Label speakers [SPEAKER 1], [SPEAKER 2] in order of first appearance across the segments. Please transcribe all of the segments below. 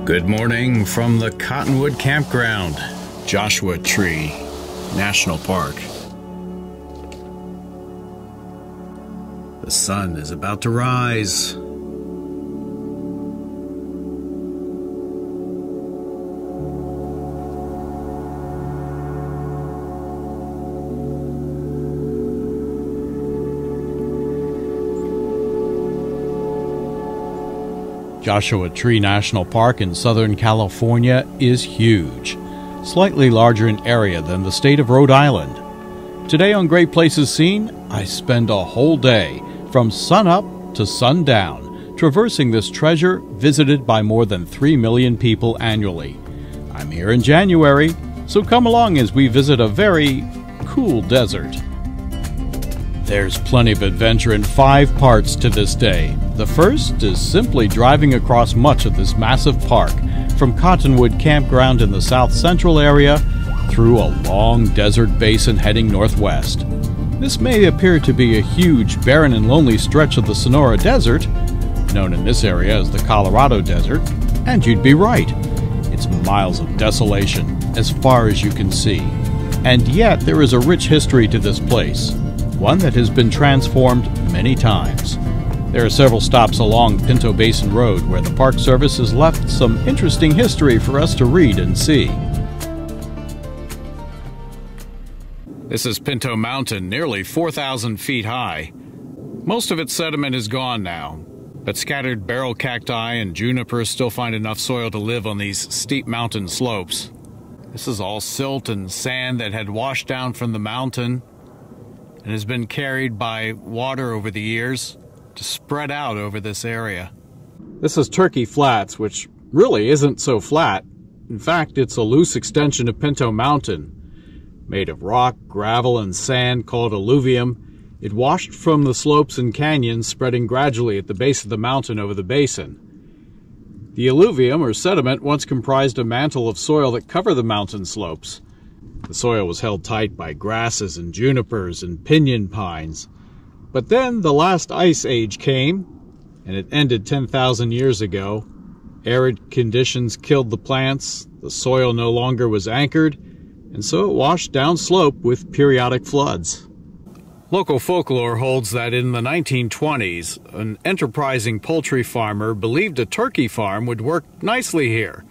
[SPEAKER 1] Good morning from the Cottonwood Campground, Joshuatree National Park. The sun is about to rise.
[SPEAKER 2] Joshuatree National Park in Southern California is huge, slightly larger in area than the state of Rhode Island. Today on Great Places Seen, I spend a whole day from sunup to sundown traversing this treasure visited by more than 3 million people annually. I'm here in January, so come along as we visit a very cool desert. There's plenty of adventure in 5 parts to this day. The first is simply driving across much of this massive park, from Cottonwood Campground in the south central area through a long desert basin heading northwest. This may appear to be a huge, barren and lonely stretch of the Sonora Desert, known in this area as the Colorado Desert, and you'd be right. It's miles of desolation as far as you can see. And yet there is a rich history to this place, one that has been transformed many times. There are several stops along Pinto Basin Road where the Park Service has left some interesting history for us to read and see.
[SPEAKER 1] This is Pinto Mountain, nearly 4,000 feet high. Most of its sediment is gone now, but scattered barrel cacti and junipers still find enough soil to live on these steep mountain slopes. This is all silt and sand that had washed down from the mountain and has been carried by water over the years to spread out over this area.
[SPEAKER 2] This is Turkey Flats, which really isn't so flat. In fact, it's a loose extension of Pinto Mountain. Made of rock, gravel, and sand called alluvium, it washed from the slopes and canyons, spreading gradually at the base of the mountain over the basin. The alluvium, or sediment, once comprised a mantle of soil that covered the mountain slopes. The soil was held tight by grasses and junipers and pinyon pines. But then the last ice age came, and it ended 10,000 years ago. Arid conditions killed the plants, the soil no longer was anchored, and so it washed downslope with periodic floods.
[SPEAKER 1] Local folklore holds that in the 1920s, an enterprising poultry farmer believed a turkey farm would work nicely here.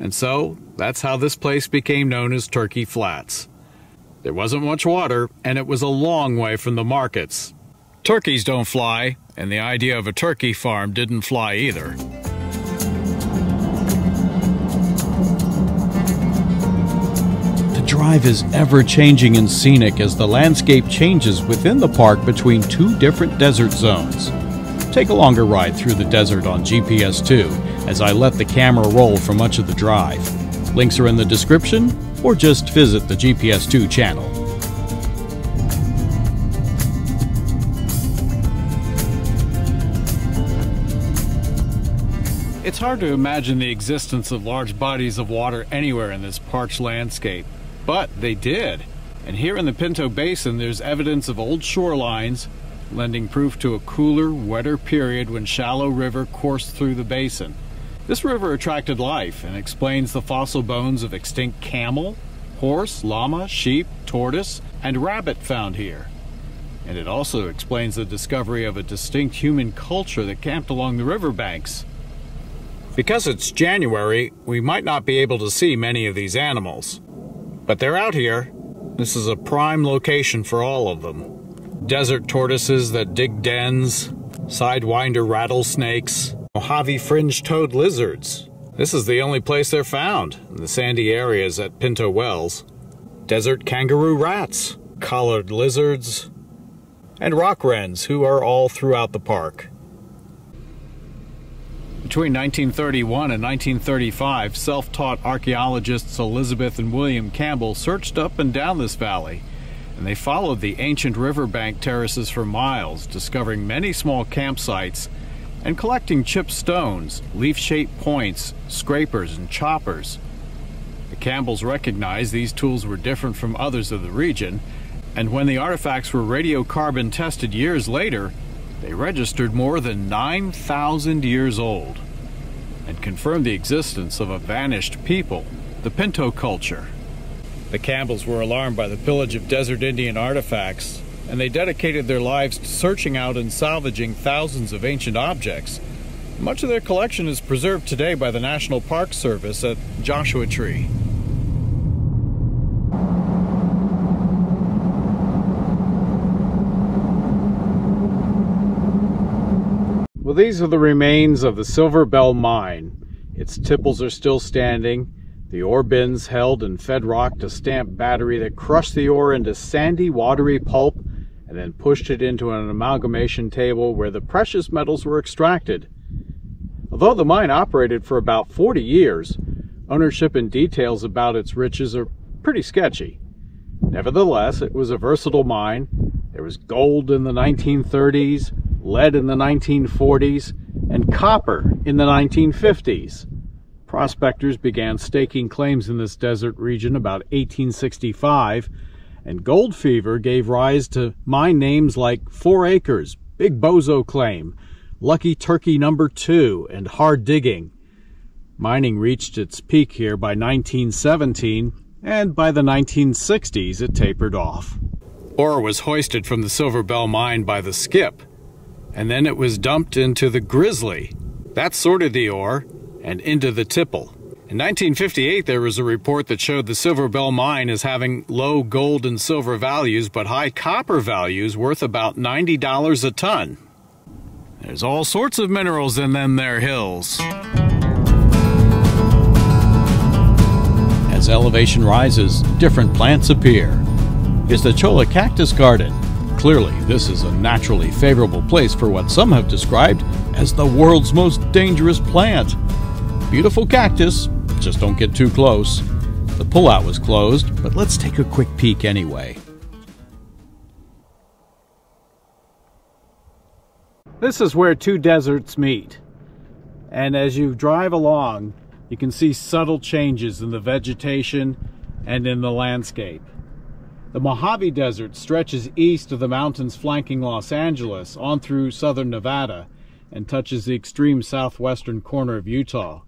[SPEAKER 1] And so, that's how this place became known as Turkey Flats. There wasn't much water, and it was a long way from the markets. Turkeys don't fly, and the idea of a turkey farm didn't fly either.
[SPEAKER 2] The drive is ever-changing and scenic as the landscape changes within the park between 2 different desert zones. Take a longer ride through the desert on GPS 2 as I let the camera roll for much of the drive. Links are in the description, or just visit the GPS 2 channel.
[SPEAKER 1] It's hard to imagine the existence of large bodies of water anywhere in this parched landscape, but they did. And here in the Pinto Basin, there's evidence of old shorelines, lending proof to a cooler, wetter period when shallow river coursed through the basin. This river attracted life and explains the fossil bones of extinct camel, horse, llama, sheep, tortoise, and rabbit found here. And it also explains the discovery of a distinct human culture that camped along the riverbanks. Because it's January, we might not be able to see many of these animals, but they're out here. This is a prime location for all of them. Desert tortoises that dig dens, sidewinder rattlesnakes, Mojave fringe-toed lizards. This is the only place they're found, in the sandy areas at Pinto Wells. Desert kangaroo rats, collared lizards, and rock wrens, who are all throughout the park. Between 1931 and 1935, self-taught archaeologists Elizabeth and William Campbell searched up and down this valley, and they followed the ancient riverbank terraces for miles, discovering many small campsites and collecting chipped stones, leaf-shaped points, scrapers, and choppers. The Campbells recognized these tools were different from others of the region, and when the artifacts were radiocarbon tested years later, they registered more than 9,000 years old. and confirmed the existence of a vanished people, the Pinto culture. The Campbells were alarmed by the pillage of desert Indian artifacts, and they dedicated their lives to searching out and salvaging thousands of ancient objects. Much of their collection is preserved today by the National Park Service at Joshuatree.
[SPEAKER 2] Well, these are the remains of the Silver Bell mine. Its tipples are still standing. The ore bins held and fed rock to stamp battery that crushed the ore into sandy, watery pulp and then pushed it into an amalgamation table where the precious metals were extracted. Although the mine operated for about 40 years, ownership and details about its riches are pretty sketchy. Nevertheless, it was a versatile mine. There was gold in the 1930s, lead in the 1940s, and copper in the 1950s. Prospectors began staking claims in this desert region about 1865, and gold fever gave rise to mine names like 4 Acres, Big Bozo Claim, Lucky Turkey Number 2, and Hard Digging. Mining reached its peak here by 1917, and by the 1960s it tapered off. Ore was hoisted from the Silver Bell mine by the skip, and then it was dumped into the Grizzly. That sorted the ore and into the tipple. In 1958, there was a report that showed the Silver Bell mine as having low gold and silver values, but high copper values worth about $90 a ton. There's all sorts of minerals in them there hills. As elevation rises, different plants appear. Here's the Cholla Cactus Garden. Clearly, this is a naturally favorable place for what some have described as the world's most dangerous plant. Beautiful cactus, just don't get too close. The pullout was closed, but let's take a quick peek anyway. This is where two deserts meet. And as you drive along, you can see subtle changes in the vegetation and in the landscape. The Mojave Desert stretches east of the mountains flanking Los Angeles on through southern Nevada and touches the extreme southwestern corner of Utah.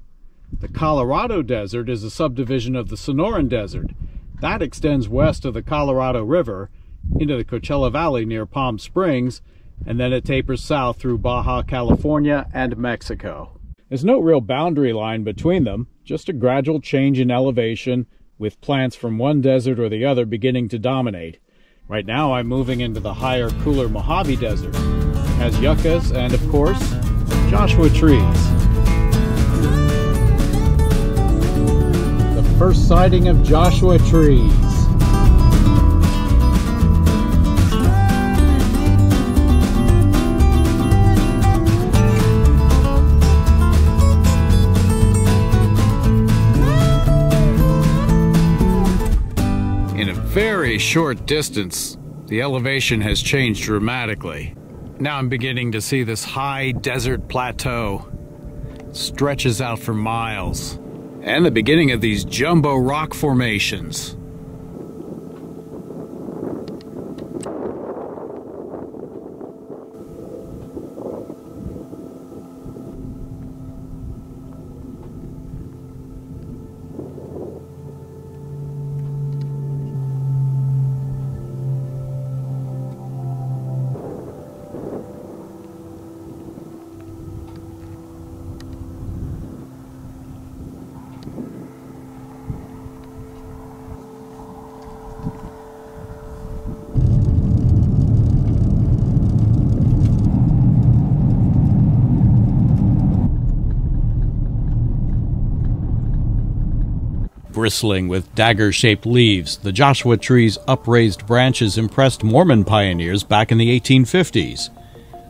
[SPEAKER 2] The Colorado Desert is a subdivision of the Sonoran Desert. That extends west of the Colorado River into the Coachella Valley near Palm Springs, and then it tapers south through Baja California and Mexico. There's no real boundary line between them, just a gradual change in elevation with plants from one desert or the other beginning to dominate. Right now I'm moving into the higher, cooler Mojave Desert. It has yuccas and, of course, Joshua trees. The first sighting of Joshua trees. Very short distance, the elevation has changed dramatically. Now I'm beginning to see this high desert plateau. It stretches out for miles. And the beginning of these jumbo rock formations. Bristling with dagger-shaped leaves, the Joshua tree's upraised branches impressed Mormon pioneers back in the 1850s.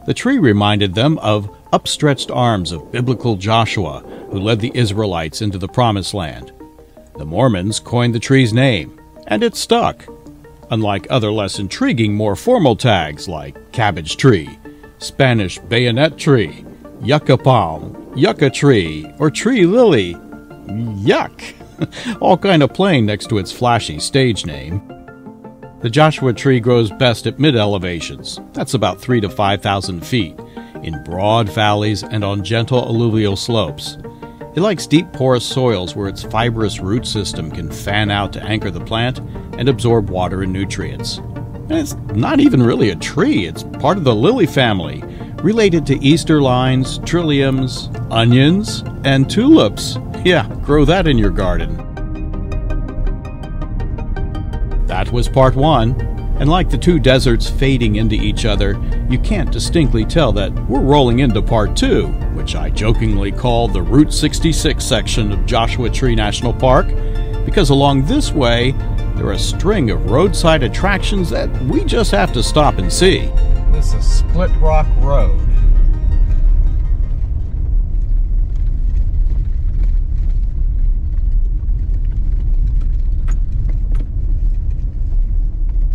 [SPEAKER 2] The tree reminded them of upstretched arms of biblical Joshua, who led the Israelites into the Promised Land. The Mormons coined the tree's name, and it stuck. Unlike other less intriguing, more formal tags like cabbage tree, Spanish bayonet tree, yucca palm, yucca tree, or tree lily, yuck! All kind of plain next to its flashy stage name. The Joshua tree grows best at mid-elevations, that's about 3,000 to 5,000 feet, in broad valleys and on gentle alluvial slopes. It likes deep porous soils where its fibrous root system can fan out to anchor the plant and absorb water and nutrients. And it's not even really a tree, it's part of the lily family, related to Easter lines, trilliums, onions, and tulips. Yeah, grow that in your garden. That was part one, and like the two deserts fading into each other, you can't distinctly tell that we're rolling into part two, which I jokingly call the Route 66 section of Joshua Tree National Park, because along this way, there are a string of roadside attractions that we just have to stop and see. This is Split Rock Road.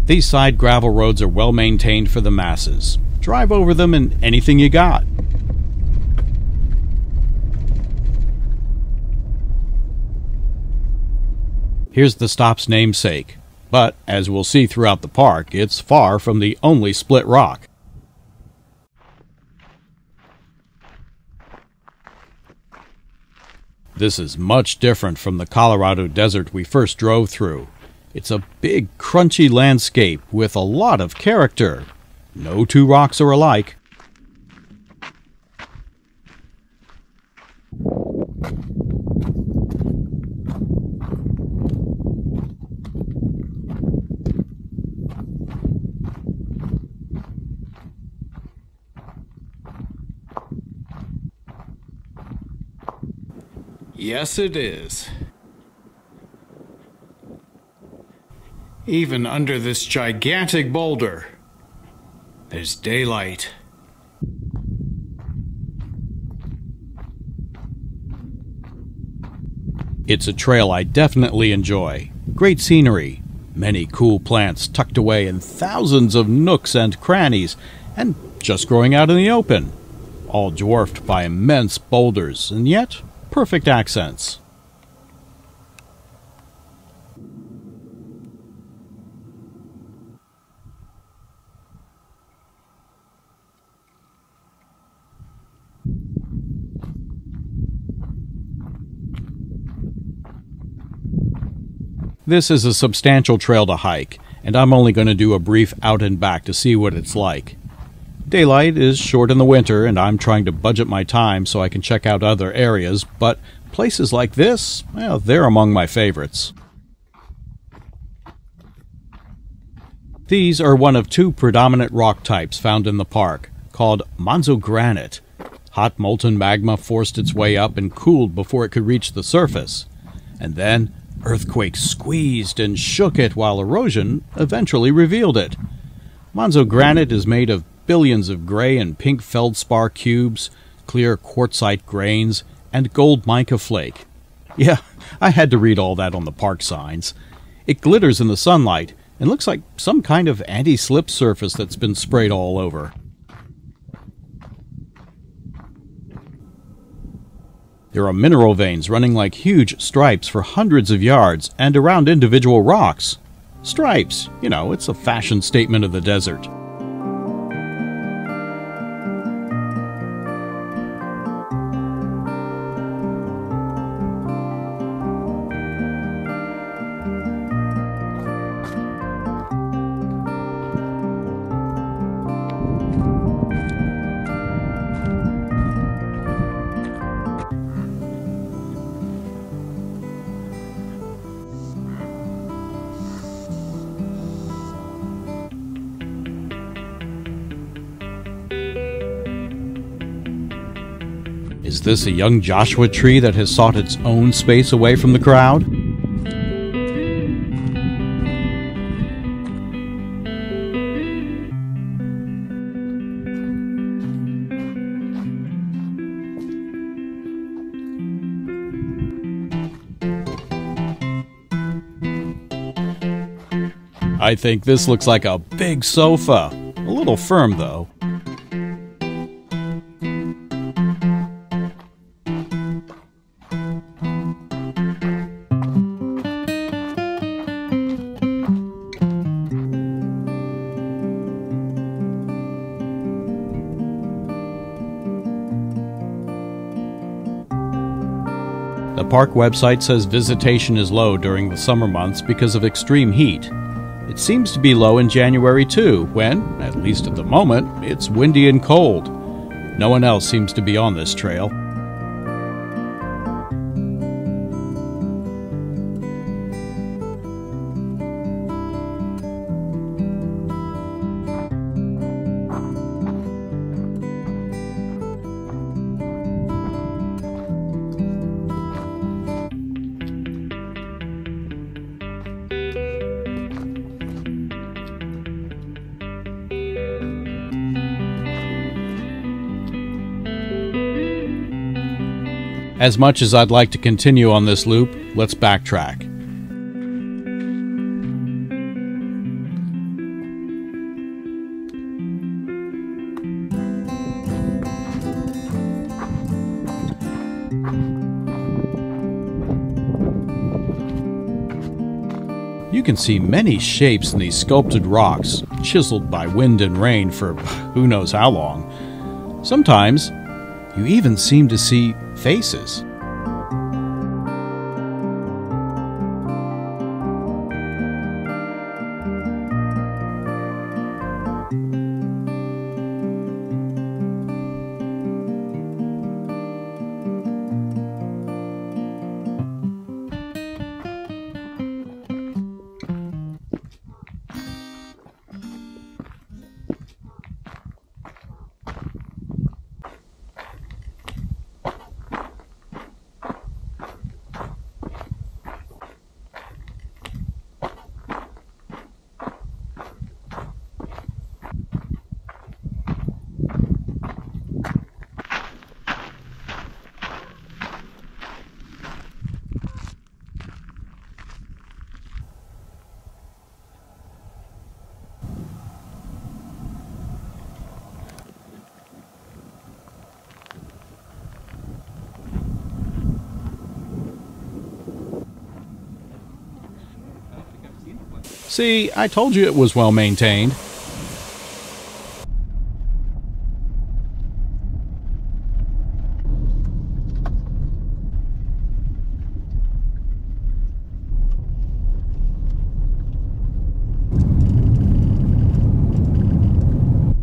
[SPEAKER 2] These side gravel roads are well maintained for the masses. Drive over them in anything you got. Here's the stop's namesake, but as we'll see throughout the park, it's far from the only split rock. This is much different from the Colorado desert we first drove through. It's a big, crunchy landscape with a lot of character. No two rocks are alike.
[SPEAKER 1] Yes, it is. Even under this gigantic boulder, there's daylight.
[SPEAKER 2] It's a trail I definitely enjoy. Great scenery, many cool plants tucked away in thousands of nooks and crannies, and just growing out in the open, all dwarfed by immense boulders, and yet perfect accents. This is a substantial trail to hike, and I'm only going to do a brief out and back to see what it's like. Daylight is short in the winter, and I'm trying to budget my time so I can check out other areas, but places like this, well, they're among my favorites. These are one of two predominant rock types found in the park, called granite. Hot molten magma forced its way up and cooled before it could reach the surface. And then earthquakes squeezed and shook it while erosion eventually revealed it. Granite is made of billions of gray and pink feldspar cubes, clear quartzite grains, and gold mica flake. Yeah, I had to read all that on the park signs. It glitters in the sunlight and looks like some kind of anti-slip surface that's been sprayed all over. There are mineral veins running like huge stripes for hundreds of yards and around individual rocks. Stripes, you know, it's a fashion statement of the desert. Is this a young Joshua tree that has sought its own space away from the crowd? I think this looks like a big sofa. A little firm, though. The park website says visitation is low during the summer months because of extreme heat. It seems to be low in January too, when, at least at the moment, it's windy and cold. No one else seems to be on this trail. As much as I'd like to continue on this loop, let's backtrack. You can see many shapes in these sculpted rocks, chiseled by wind and rain for who knows how long. Sometimes, you even seem to see faces. See, I told you it was well maintained.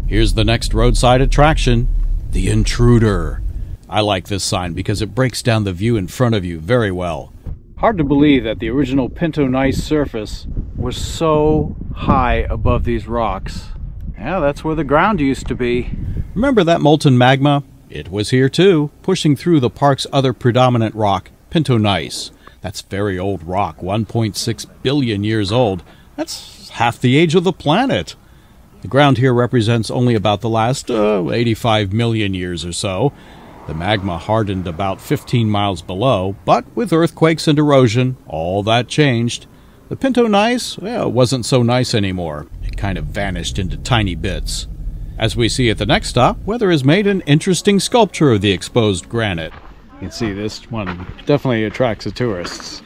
[SPEAKER 2] Here's the next roadside attraction, the Intruder. I like this sign because it breaks down the view in front of you very well.
[SPEAKER 1] Hard to believe that the original Pinto Nice surface was so high above these rocks. Yeah, that's where the ground used to be.
[SPEAKER 2] Remember that molten magma? It was here too, pushing through the park's other predominant rock, Pinto Nice. That's very old rock, 1.6 billion years old. That's half the age of the planet. The ground here represents only about the last 85 million years or so. The magma hardened about 15 miles below, but with earthquakes and erosion, all that changed. The Pinto Nice, well, wasn't so nice anymore. It kind of vanished into tiny bits. As we see at the next stop, weather has made an interesting sculpture of the exposed granite.
[SPEAKER 1] You can see this one definitely attracts the tourists.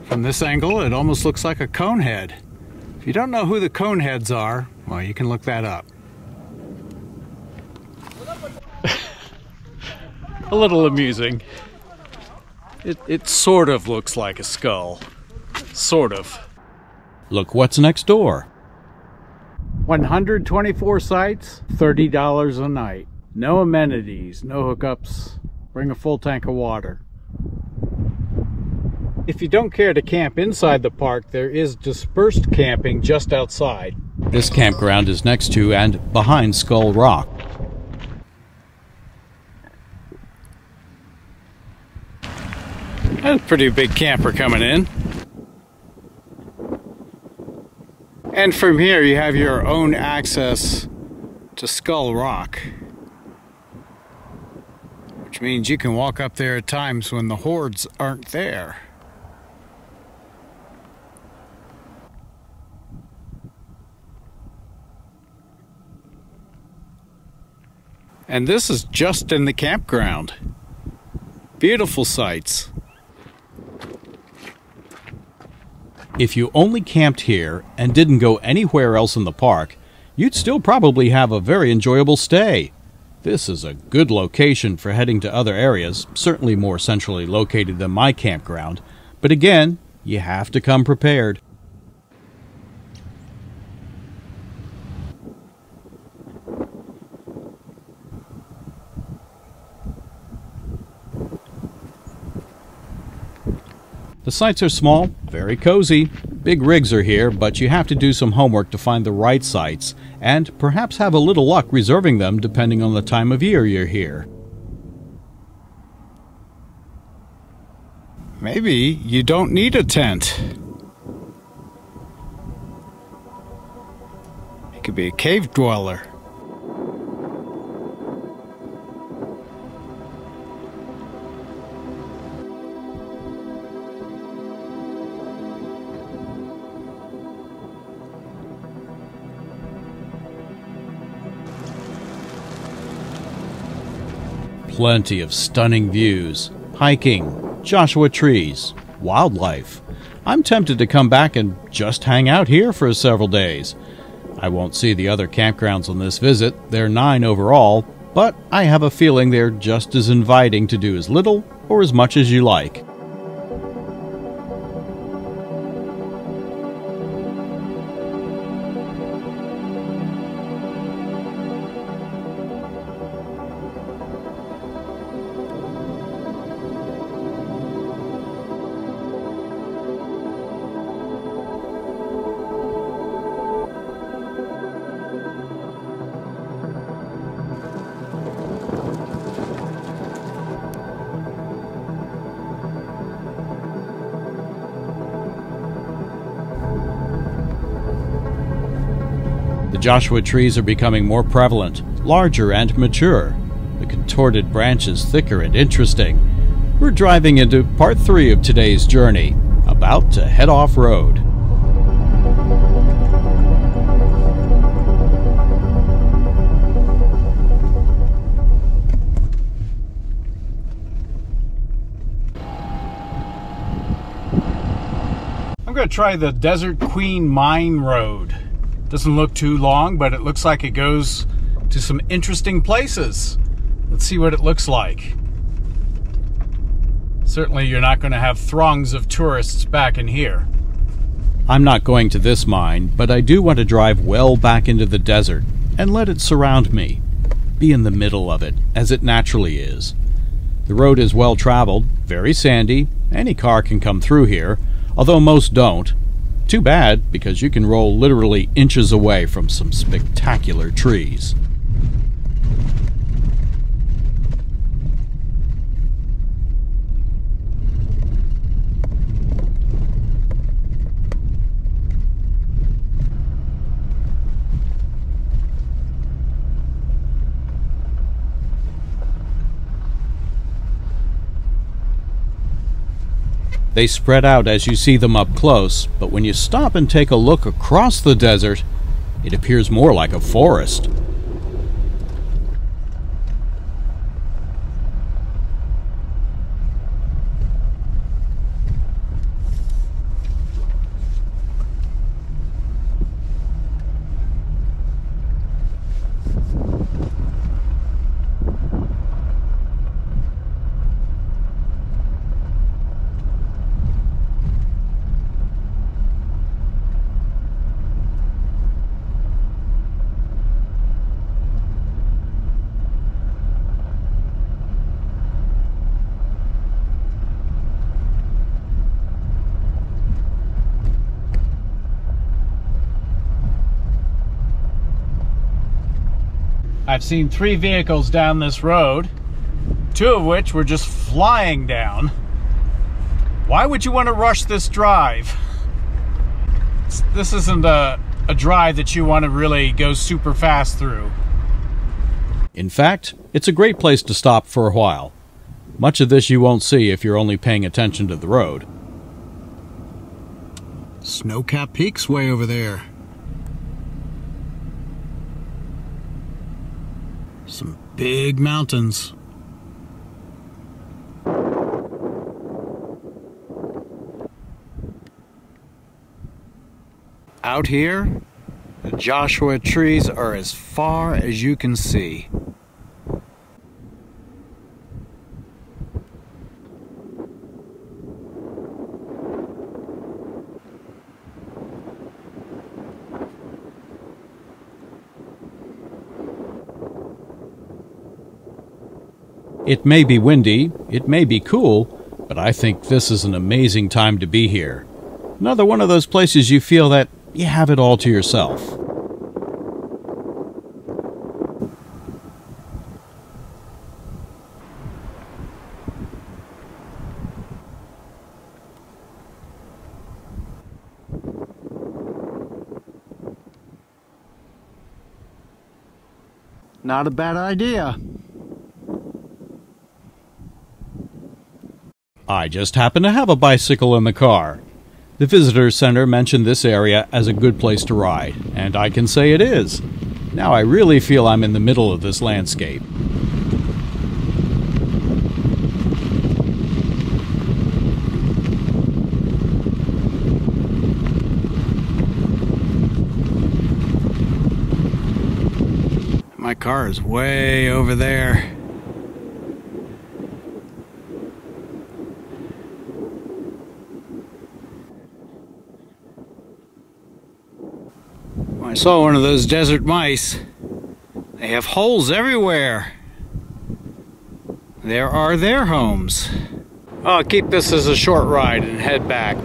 [SPEAKER 1] From this angle, it almost looks like a cone head. If you don't know who the cone heads are, well, you can look that up. A little amusing. It sort of looks like a skull. Sort of.
[SPEAKER 2] Look what's next door.
[SPEAKER 1] 124 sites, $30 a night. No amenities, no hookups. Bring a full tank of water. If you don't care to camp inside the park, there is dispersed camping just outside.
[SPEAKER 2] This campground is next to and behind Skull Rock.
[SPEAKER 1] That's a pretty big camper coming in. And from here you have your own access to Skull Rock, which means you can walk up there at times when the hordes aren't there. And this is just in the campground. Beautiful sights.
[SPEAKER 2] If you only camped here and didn't go anywhere else in the park, you'd still probably have a very enjoyable stay. This is a good location for heading to other areas, certainly more centrally located than my campground, but again, you have to come prepared. The sites are small, very cozy. Big rigs are here, but you have to do some homework to find the right sites, and perhaps have a little luck reserving them depending on the time of year you're here.
[SPEAKER 1] Maybe you don't need a tent. You could be a cave dweller.
[SPEAKER 2] Plenty of stunning views, hiking, Joshua trees, wildlife. I'm tempted to come back and just hang out here for several days. I won't see the other campgrounds on this visit, there are 9 overall, but I have a feeling they're just as inviting to do as little or as much as you like. The Joshua trees are becoming more prevalent, larger and mature. The contorted branches thicker and interesting. We're driving into part 3 of today's journey, about to head off-road.
[SPEAKER 1] I'm going to try the Desert Queen Mine Road. Doesn't look too long, but it looks like it goes to some interesting places. Let's see what it looks like. Certainly you're not going to have throngs of tourists back in here.
[SPEAKER 2] I'm not going to this mine, but I do want to drive well back into the desert and let it surround me. Be in the middle of it, as it naturally is. The road is well traveled, very sandy. Any car can come through here, although most don't. Too bad, because you can roll literally inches away from some spectacular trees. They spread out as you see them up close, but when you stop and take a look across the desert, it appears more like a forest.
[SPEAKER 1] I've seen 3 vehicles down this road, 2 of which were just flying down. Why would you want to rush this drive? This isn't a drive that you want to really go super fast through.
[SPEAKER 2] In fact, it's a great place to stop for a while. Much of this you won't see if you're only paying attention to the road.
[SPEAKER 1] Snow-capped peaks way over there. Some big mountains. Out here, The Joshua trees are as far as you can see.
[SPEAKER 2] It may be windy, it may be cool, but I think this is an amazing time to be here. Another one of those places you feel that you have it all to yourself.
[SPEAKER 1] Not a bad idea.
[SPEAKER 2] I just happen to have a bicycle in the car. The visitor center mentioned this area as a good place to ride, and I can say it is. Now I really feel I'm in the middle of this landscape.
[SPEAKER 1] My car is way over there. I saw one of those desert mice. They have holes everywhere. There are their homes. I'll keep this as a short ride and head back.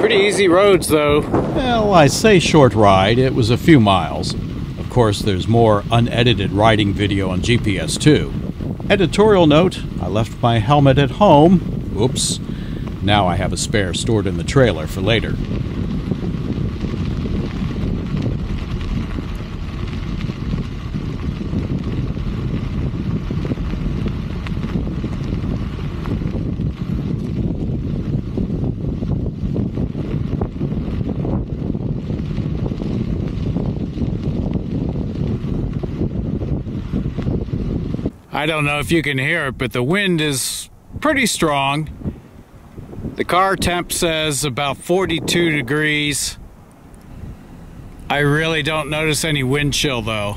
[SPEAKER 1] Pretty easy roads though.
[SPEAKER 2] Well, I say short ride, it was a few miles. Of course, there's more unedited riding video on GPS too. Editorial note, I left my helmet at home. Oops. Now I have a spare stored in the trailer for later.
[SPEAKER 1] I don't know if you can hear it, but the wind is pretty strong. The car temp says about 42 degrees. I really don't notice any wind chill though.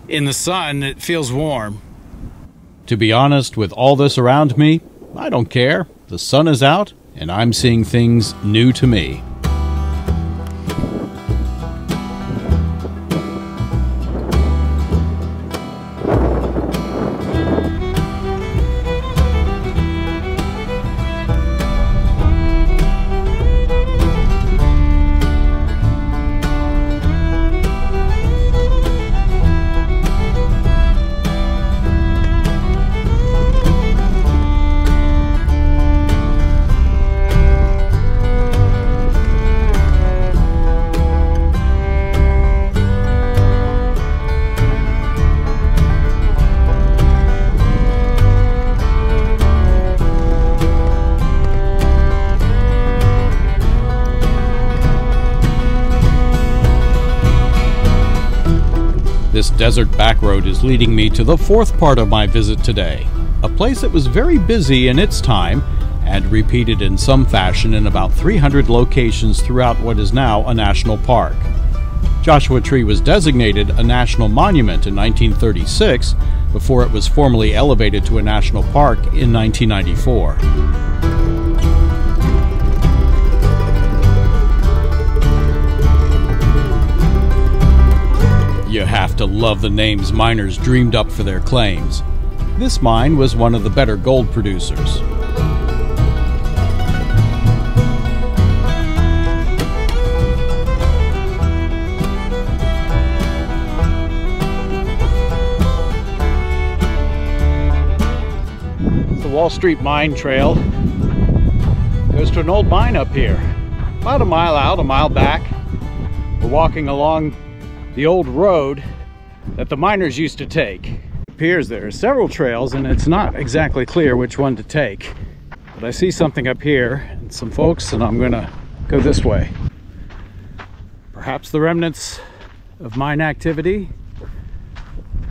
[SPEAKER 1] In the sun, it feels warm.
[SPEAKER 2] To be honest, with all this around me, I don't care. The sun is out, and I'm seeing things new to me. This desert back road is leading me to the fourth part of my visit today, a place that was very busy in its time and repeated in some fashion in about 300 locations throughout what is now a national park. Joshua Tree was designated a national monument in 1936 before it was formally elevated to a national park in 1994. You have to love the names miners dreamed up for their claims. This mine was one of the better gold producers. The Wall Street Mine Trail goes to an old mine up here. About a mile out, a mile back. We're walking along the old road that the miners used to take. It appears there are several trails and it's not exactly clear which one to take. But I see something up here and some folks, and I'm gonna go this way. Perhaps the remnants of mine activity,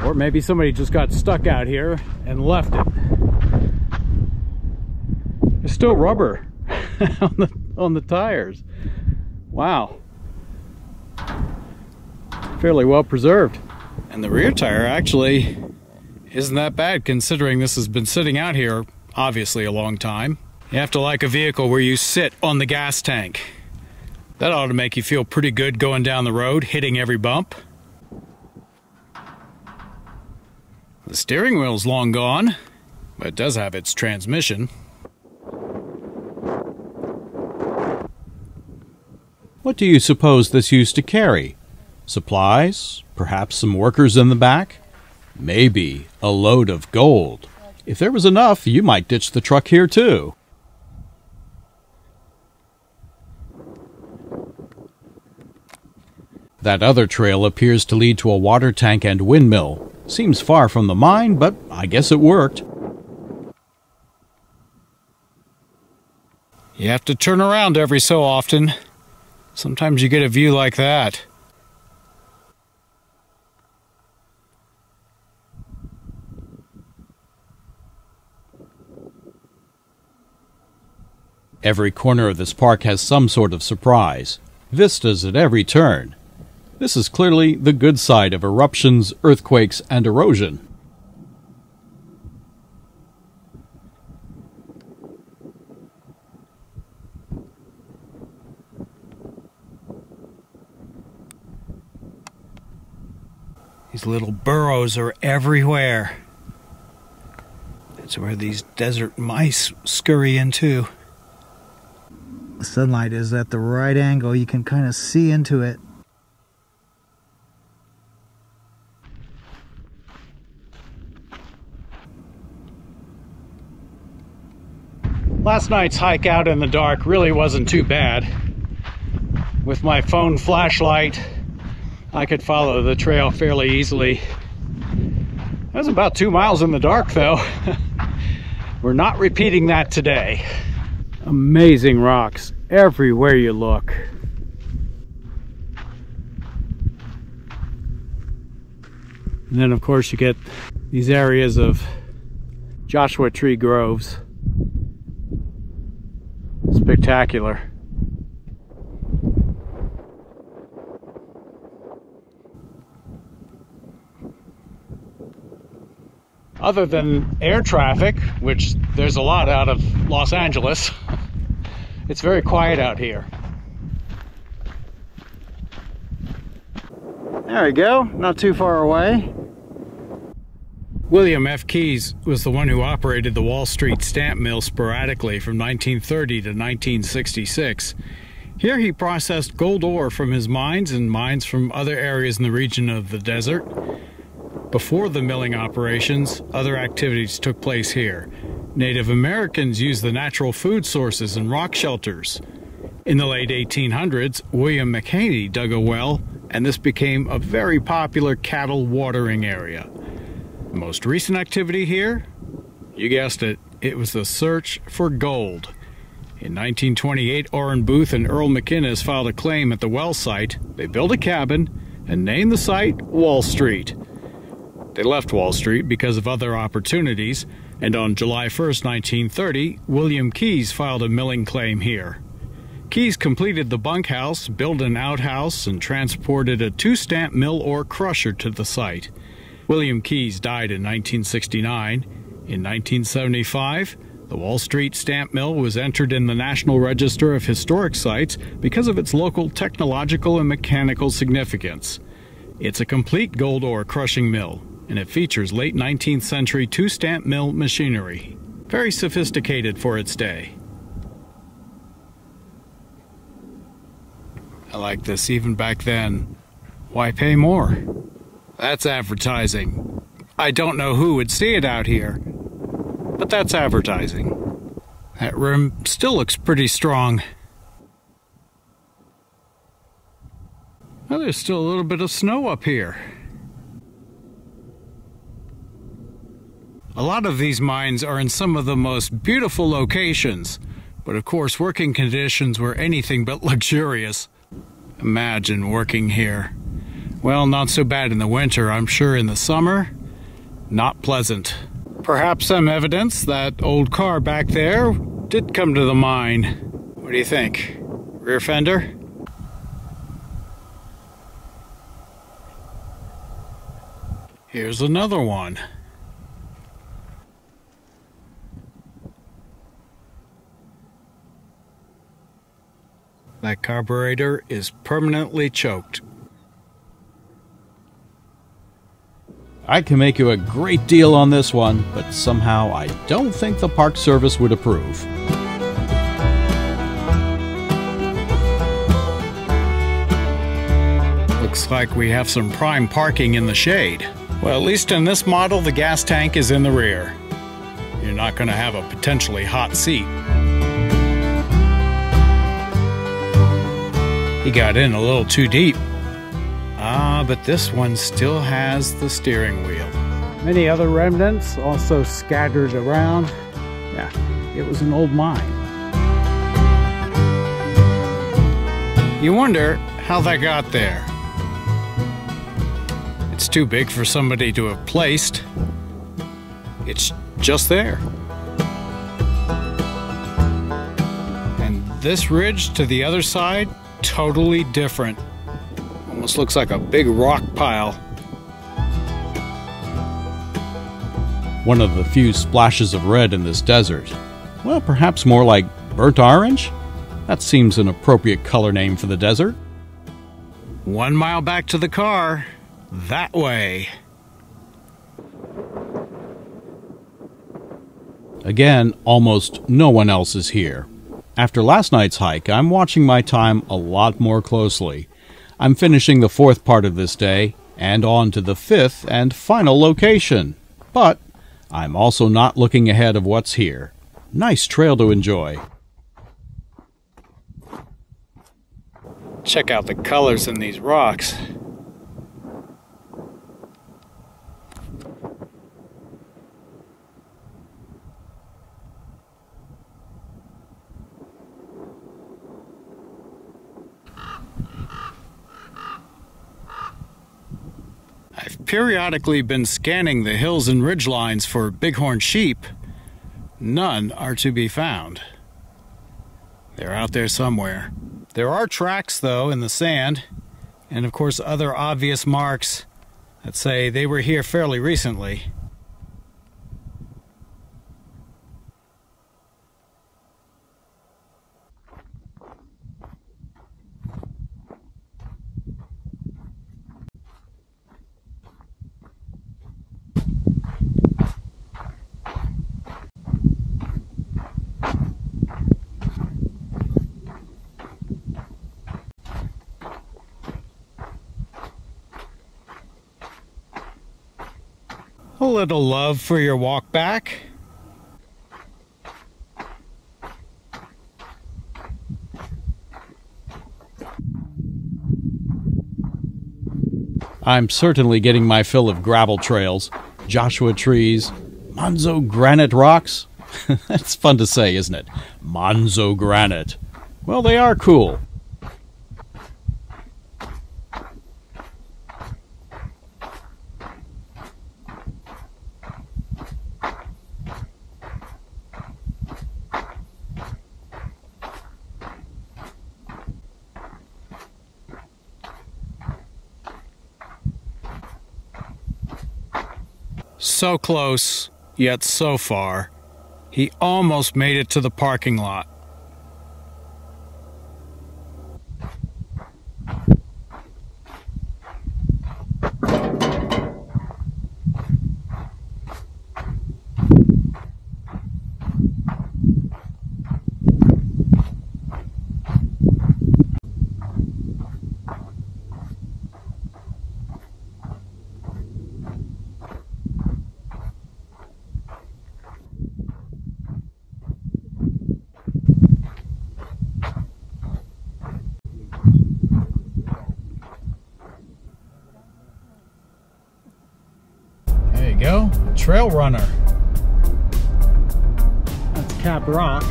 [SPEAKER 2] or maybe somebody just got stuck out here and left it. There's still rubber on the tires. Wow.
[SPEAKER 1] fairly well preserved. And the rear tire actually isn't that bad considering this has been sitting out here obviously a long time. You have to like a vehicle where you sit on the gas tank. That ought to make you feel pretty good going down the road, hitting every bump. The steering wheel's long gone, but it does have its transmission.
[SPEAKER 2] What do you suppose this used to carry? Supplies? Perhaps some workers in the back? Maybe a load of gold. If there was enough, you might ditch the truck here too. That other trail appears to lead to a water tank and windmill. Seems far from the mine, but I guess it worked.
[SPEAKER 1] You have to turn around every so often. Sometimes you get a view like that.
[SPEAKER 2] Every corner of this park has some sort of surprise. Vistas at every turn. This is clearly the good side of eruptions, earthquakes, and erosion.
[SPEAKER 1] These little burrows are everywhere. That's where these desert mice scurry into.
[SPEAKER 3] The sunlight is at the right angle. You can kind of see into it.
[SPEAKER 1] Last night's hike out in the dark really wasn't too bad. With my phone flashlight, I could follow the trail fairly easily. That was about 2 miles in the dark though. We're not repeating that today. Amazing rocks everywhere you look. And then of course you get these areas of Joshua tree groves. Spectacular. Other than air traffic, which there's a lot out of Los Angeles, it's very quiet out here. There we go, not too far away. William F. Keyes was the one who operated the Wall Street stamp mill sporadically from 1930 to 1966. Here he processed gold ore from his mines and mines from other areas in the region of the desert. Before the milling operations, other activities took place here. Native Americans used the natural food sources and rock shelters. In the late 1800s, William McHaney dug a well, and this became a very popular cattle watering area. The most recent activity here? You guessed it, it was the search for gold. In 1928, Orrin Booth and Earl McInnes filed a claim at the well site. They built a cabin and named the site Wall Street. They left Wall Street because of other opportunities, and on July 1st, 1930, William Keyes filed a milling claim here. Keyes completed the bunkhouse, built an outhouse, and transported a 2-stamp mill ore crusher to the site. William Keyes died in 1969. In 1975, the Wall Street Stamp Mill was entered in the National Register of Historic Sites because of its local technological and mechanical significance. It's a complete gold ore crushing mill, and it features late 19th century 2-stamp mill machinery. Very sophisticated for its day. I like this even back then. Why pay more? That's advertising. I don't know who would see it out here, but that's advertising. That rim still looks pretty strong. Well, there's still a little bit of snow up here. A lot of these mines are in some of the most beautiful locations, but of course working conditions were anything but luxurious. Imagine working here. Well, not so bad in the winter. I'm sure in the summer, not pleasant. Perhaps some evidence that old car back there did come to the mine. What do you think? Rear fender? Here's another one. That carburetor is permanently choked.
[SPEAKER 2] I can make you a great deal on this one, but somehow I don't think the Park Service would approve.
[SPEAKER 1] Looks like we have some prime parking in the shade. Well, at least in this model, the gas tank is in the rear. You're not going to have a potentially hot seat. He got in a little too deep. But this one still has the steering wheel. Many other remnants also scattered around. Yeah, it was an old mine. You wonder how that got there. It's too big for somebody to have placed. It's just there. And this ridge to the other side, totally different. Almost looks like a big rock pile.
[SPEAKER 2] One of the few splashes of red in this desert. Well, perhaps more like burnt orange? That seems an appropriate color name for the desert.
[SPEAKER 1] 1 mile back to the car. That way.
[SPEAKER 2] Again, almost no one else is here. After last night's hike, I'm watching my time a lot more closely. I'm finishing the 4th part of this day, and on to the 5th and final location. But I'm also not looking ahead of what's here. Nice trail to enjoy.
[SPEAKER 1] Check out the colors in these rocks. I've periodically been scanning the hills and ridgelines for bighorn sheep. None are to be found. They're out there somewhere. There are tracks, though, in the sand, and of course other obvious marks that say they were here fairly recently. A little love for your walk back.
[SPEAKER 2] I'm certainly getting my fill of gravel trails, Joshua trees, Monzo granite rocks. That's fun to say, isn't it? Monzo granite. Well, they are cool.
[SPEAKER 1] So close, yet so far. He almost made it to the parking lot.
[SPEAKER 3] Go, trail runner. That's Cap Rock.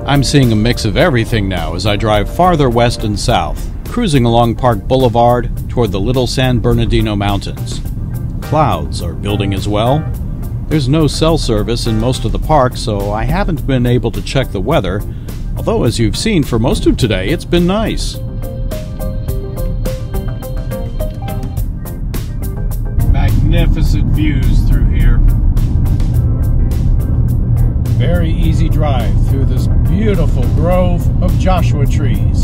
[SPEAKER 2] I'm seeing a mix of everything now as I drive farther west and south, cruising along Park Boulevard toward the Little San Bernardino Mountains. Clouds are building as well. There's no cell service in most of the park, so I haven't been able to check the weather, although as you've seen for most of today, it's been nice.
[SPEAKER 1] Magnificent views through here. Very easy drive through this beautiful grove of Joshua trees.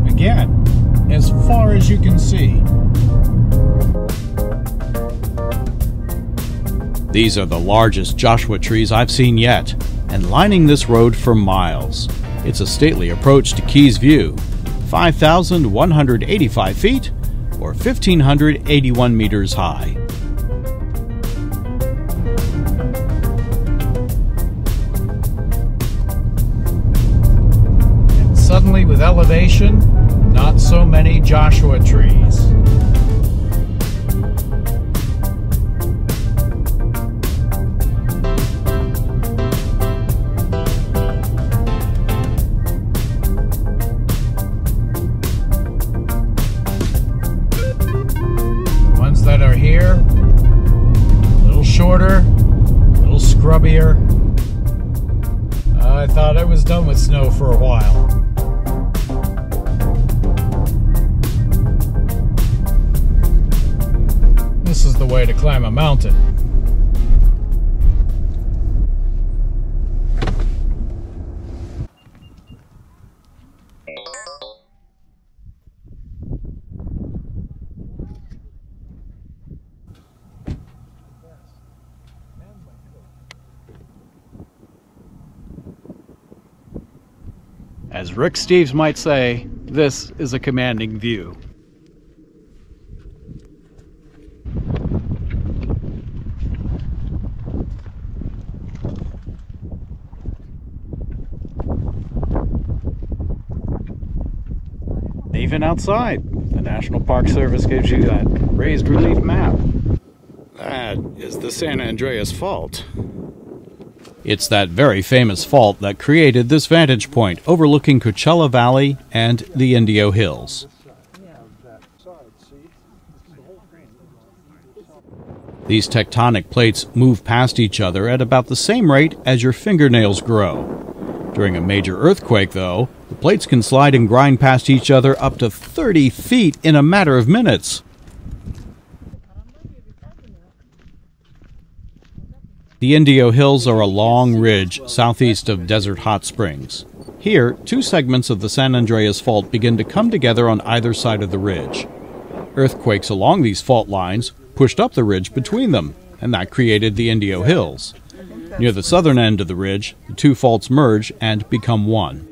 [SPEAKER 1] Again, as far as you can see.
[SPEAKER 2] These are the largest Joshua trees I've seen yet, and lining this road for miles. It's a stately approach to Keys View, 5,185 feet, or 1,581 meters high.
[SPEAKER 1] And suddenly, with elevation, not so many Joshua trees. That are here, a little shorter, a little scrubbier. I thought I was done with snow for a while. This is the way to climb a mountain. As Rick Steves might say, this is a commanding view. Even outside, the National Park Service gives you that raised relief map. That is the San Andreas Fault.
[SPEAKER 2] It's that very famous fault that created this vantage point overlooking Coachella Valley and the Indio Hills. These tectonic plates move past each other at about the same rate as your fingernails grow. During a major earthquake, though, the plates can slide and grind past each other up to 30 feet in a matter of minutes. The Indio Hills are a long ridge southeast of Desert Hot Springs. Here, two segments of the San Andreas Fault begin to come together on either side of the ridge. Earthquakes along these fault lines pushed up the ridge between them, and that created the Indio Hills. Near the southern end of the ridge, the two faults merge and become one.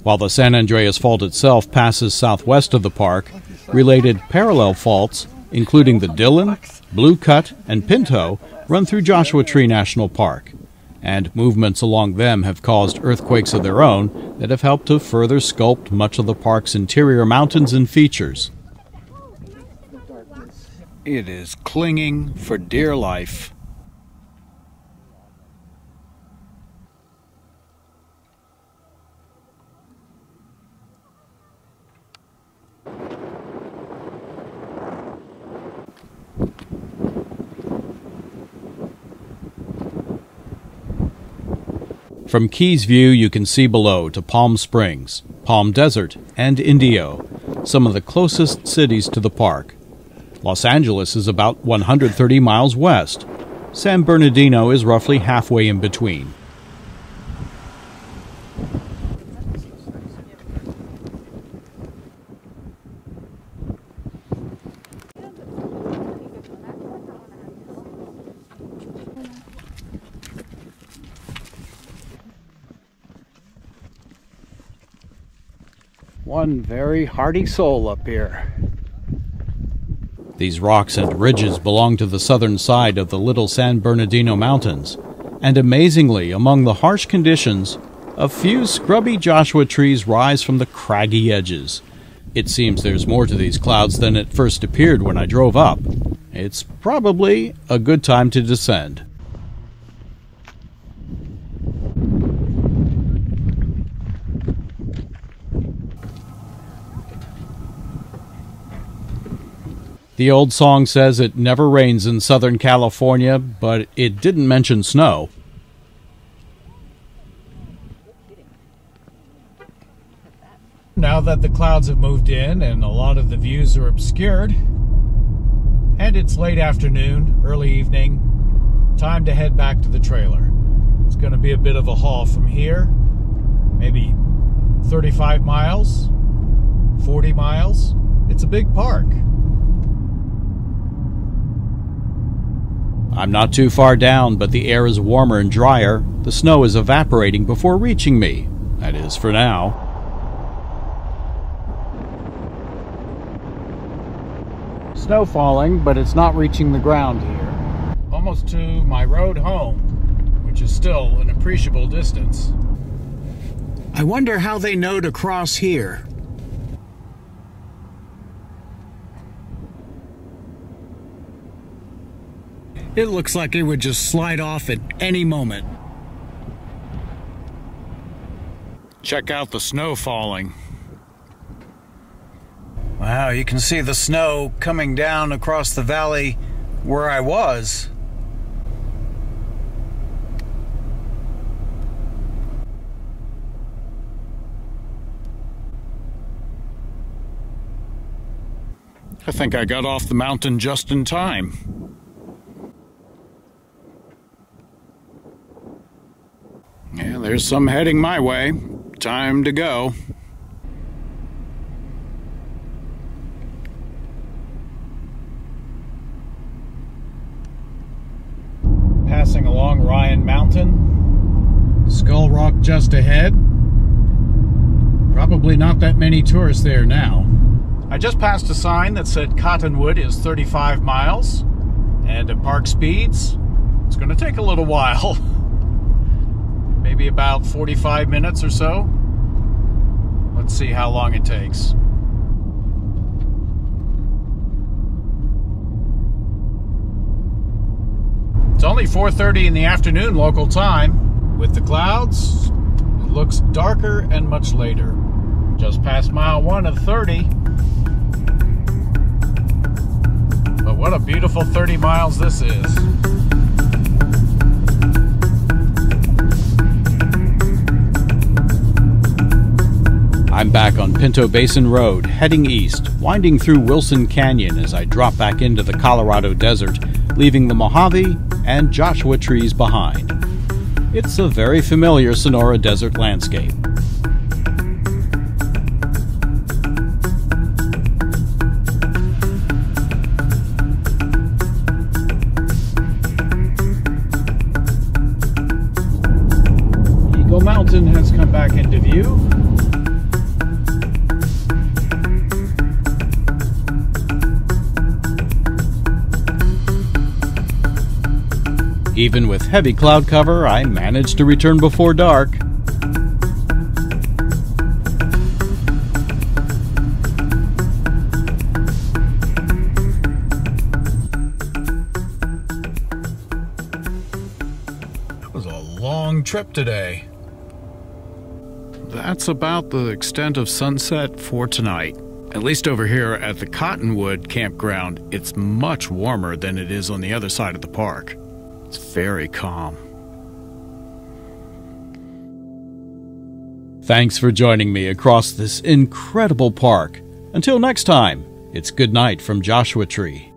[SPEAKER 2] While the San Andreas Fault itself passes southwest of the park, related parallel faults, including the Dillon, Blue Cut, and Pinto, run through Joshua Tree National Park, and movements along them have caused earthquakes of their own that have helped to further sculpt much of the park's interior mountains and features.
[SPEAKER 1] It is clinging for dear life.
[SPEAKER 2] From Keys View, you can see below to Palm Springs, Palm Desert, and Indio, some of the closest cities to the park. Los Angeles is about 130 miles west. San Bernardino is roughly halfway in between.
[SPEAKER 1] One very hardy soul up here.
[SPEAKER 2] These rocks and ridges belong to the southern side of the Little San Bernardino Mountains, and amazingly, among the harsh conditions, a few scrubby Joshua trees rise from the craggy edges. It seems there's more to these clouds than it first appeared when I drove up. It's probably a good time to descend. The old song says it never rains in Southern California, but it didn't mention snow.
[SPEAKER 1] Now that the clouds have moved in and a lot of the views are obscured, and it's late afternoon, early evening, time to head back to the trailer. It's going to be a bit of a haul from here, maybe 35 miles, 40 miles. It's a big park.
[SPEAKER 2] I'm not too far down, but the air is warmer and drier. The snow is evaporating before reaching me. That is for now. Snow falling, but it's not reaching the ground here.
[SPEAKER 1] Almost to my road home, which is still an appreciable distance.
[SPEAKER 3] I wonder how they know to cross here. It looks like it would just slide off at any moment.
[SPEAKER 1] Check out the snow falling. Wow, you can see the snow coming down across the valley where I was. I think I got off the mountain just in time. Yeah, there's some heading my way. Time to go. Passing along Ryan Mountain. Skull Rock just ahead. Probably not that many tourists there now. I just passed a sign that said Cottonwood is 35 miles. And at park speeds, it's going to take a little while. Maybe about 45 minutes or so. Let's see how long it takes. It's only 4:30 in the afternoon local time. With the clouds, it looks darker and much later. Just past mile 1 of 30. But what a beautiful 30 miles this is.
[SPEAKER 2] I'm back on Pinto Basin Road, heading east, winding through Wilson Canyon as I drop back into the Colorado desert, leaving the Mojave and Joshua trees behind. It's a very familiar Sonora desert landscape.
[SPEAKER 1] Eagle Mountain has come back into view.
[SPEAKER 2] Even with heavy cloud cover, I managed to return before dark.
[SPEAKER 1] It was a long trip today. That's about the extent of sunset for tonight. At least over here at the Cottonwood campground, it's much warmer than it is on the other side of the park. It's very calm.
[SPEAKER 2] Thanks for joining me across this incredible park. Until next time, it's good night from Joshua Tree.